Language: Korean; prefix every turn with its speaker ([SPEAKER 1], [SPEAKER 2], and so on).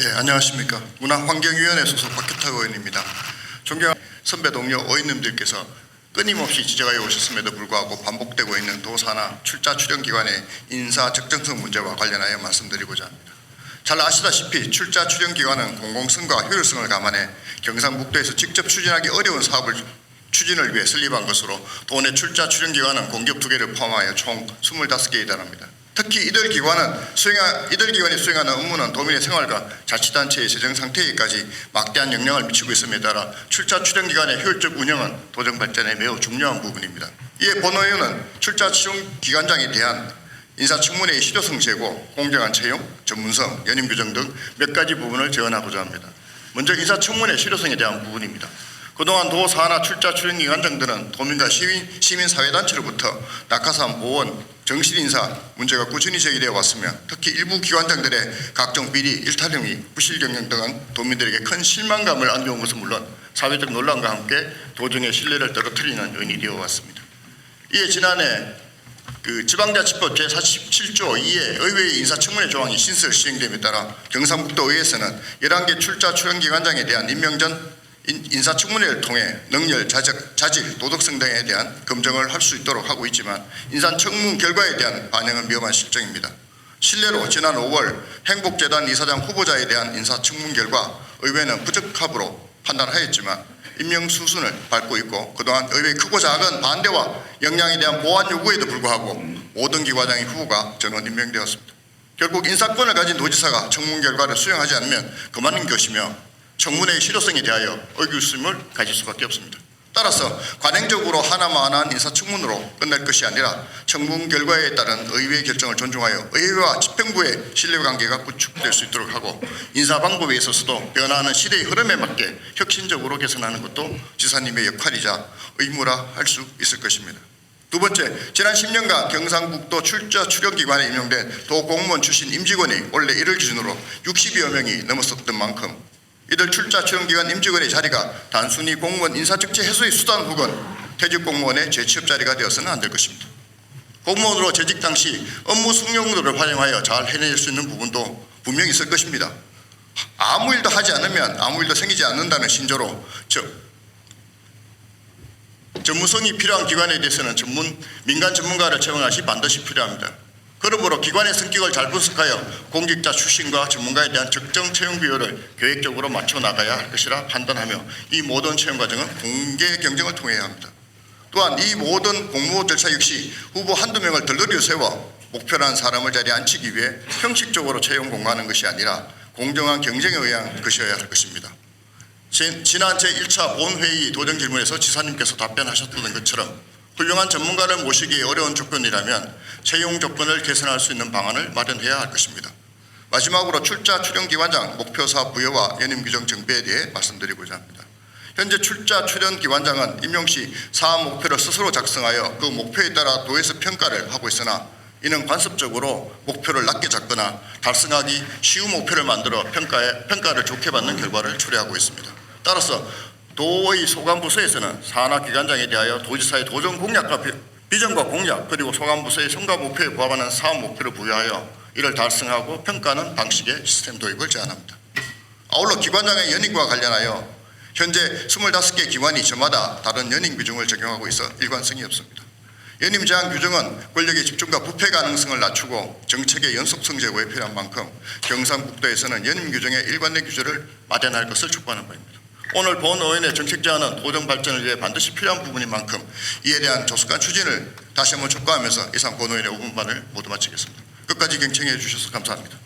[SPEAKER 1] 안녕하십니까. 문화환경위원회 소속 박규탁 의원입니다. 존경하는 선배 동료 의원님들께서 끊임없이 지적하여 오셨음에도 불구하고 반복되고 있는 도사나 출자 출연 기관의 인사 적정성 문제와 관련하여 말씀드리고자 합니다. 잘 아시다시피 출자 출연 기관은 공공성과 효율성을 감안해 경상북도에서 직접 추진하기 어려운 사업을 추진을 위해 설립한 것으로 도내 출자 출연 기관은 공기업 2개를 포함하여 총 25개에 달합니다. 특히 이들 기관이 수행하는 업무는 도민의 생활과 자치단체의 재정 상태에까지 막대한 영향을 미치고 있음에 따라 출자 출연 기관의 효율적 운영은 도정 발전에 매우 중요한 부분입니다. 이에 본 의원은 출자 출연 기관장에 대한 인사청문회의 실효성 제고, 공정한 채용, 전문성, 연임 규정 등 몇 가지 부분을 제언하고자 합니다. 먼저 인사청문회 실효성에 대한 부분입니다. 그동안 도사나 출자 출연 기관장들은 도민과 시민사회단체로부터 낙하산, 보원, 정실인사 문제가 꾸준히 제기되어 왔으며 특히 일부 기관장들의 각종 비리, 일탈행위, 부실 경영 등은 도민들에게 큰 실망감을 안겨온 것은 물론 사회적 논란과 함께 도정의 신뢰를 떨어뜨리는 요인이 되어 왔습니다. 이에 지난해 지방자치법 제47조 2의 의회의 인사청문회 조항이 신설 시행됨에 따라 경상북도 의회에서는 11개 출자 출연 기관장에 대한 임명 전 인사청문회를 통해 능력, 자질, 도덕성 등에 대한 검증을 할 수 있도록 하고 있지만 인사청문 결과에 대한 반영은 위험한 실정입니다. 실례로 지난 5월 행복재단 이사장 후보자에 대한 인사청문 결과 의회는 부적합으로 판단하였지만 임명 수순을 밟고 있고 그동안 의회의 크고 작은 반대와 역량에 대한 보완 요구에도 불구하고 모든 기관장의 후보가 전원 임명되었습니다. 결국 인사권을 가진 도지사가 청문 결과를 수용하지 않으면 그만인 것이며 청문회의 실효성에 대하여 의구심을 가질 수밖에 없습니다. 따라서 관행적으로 하나만한 인사청문으로 끝날 것이 아니라 청문 결과에 따른 의회의 결정을 존중하여 의회와 집행부의 신뢰관계가 구축될 수 있도록 하고 인사 방법에 있어서도 변화하는 시대의 흐름에 맞게 혁신적으로 개선하는 것도 지사님의 역할이자 의무라 할 수 있을 것입니다. 두 번째, 지난 10년간 경상북도 출자 출연 기관에 임용된 도공무원 출신 임직원이 원래 1월 기준으로 60여 명이 넘었었던 만큼 이들 출자 출연 기관 임직원의 자리가 단순히 공무원 인사적재 해소의 수단 혹은 퇴직 공무원의 재취업 자리가 되어서는 안 될 것입니다. 공무원으로 재직 당시 업무 숙련도를 활용하여 잘 해낼 수 있는 부분도 분명히 있을 것입니다. 아무 일도 하지 않으면 아무 일도 생기지 않는다는 신조로 전문성이 필요한 기관에 대해서는 민간 전문가를 채용하는 것이 반드시 필요합니다. 그러므로 기관의 성격을 잘 분석하여 공직자 출신과 전문가에 대한 적정 채용 비율을 계획적으로 맞춰 나가야 할 것이라 판단하며 이 모든 채용 과정은 공개 경쟁을 통해야 합니다. 또한 이 모든 공모 절차 역시 후보 한두 명을 덜덜이 세워 목표라는 사람을 자리에 앉히기 위해 형식적으로 채용 공고하는 것이 아니라 공정한 경쟁에 의한 것이어야 할 것입니다. 지난 제1차 본회의 도정 질문에서 지사님께서 답변하셨던 것처럼 훌륭한 전문가를 모시기 어려운 조건이라면 채용 조건을 개선할 수 있는 방안을 마련해야 할 것입니다. 마지막으로 출자 출연 기관장 목표사 부여와 연임 규정 정비에 대해 말씀드리고자 합니다. 현재 출자 출연 기관장은 임용 시 사업 목표를 스스로 작성하여 그 목표에 따라 도에서 평가를 하고 있으나 이는 관습적으로 목표를 낮게 잡거나 달성하기 쉬운 목표를 만들어 평가를 좋게 받는 결과를 초래하고 있습니다. 따라서 도의 소관부서에서는 산하기관장에 대하여 도지사의 도정 공약과 비전과 공약 그리고 소관부서의 성과 목표에 부합하는 사업 목표를 부여하여 이를 달성하고 평가하는 방식의 시스템 도입을 제안합니다. 아울러 기관장의 연임과 관련하여 현재 25개 기관이 저마다 다른 연임 규정을 적용하고 있어 일관성이 없습니다. 연임 제한 규정은 권력의 집중과 부패 가능성을 낮추고 정책의 연속성 제고에 필요한 만큼 경상북도에서는 연임 규정의 일관된 규제를 마련할 것을 촉구하는 바입니다. 오늘 본 의원의 정책 제안은 도정 발전을 위해 반드시 필요한 부분인 만큼 이에 대한 조속한 추진을 다시 한번 촉구하면서 이상 본 의원의 5분반을 모두 마치겠습니다. 끝까지 경청해 주셔서 감사합니다.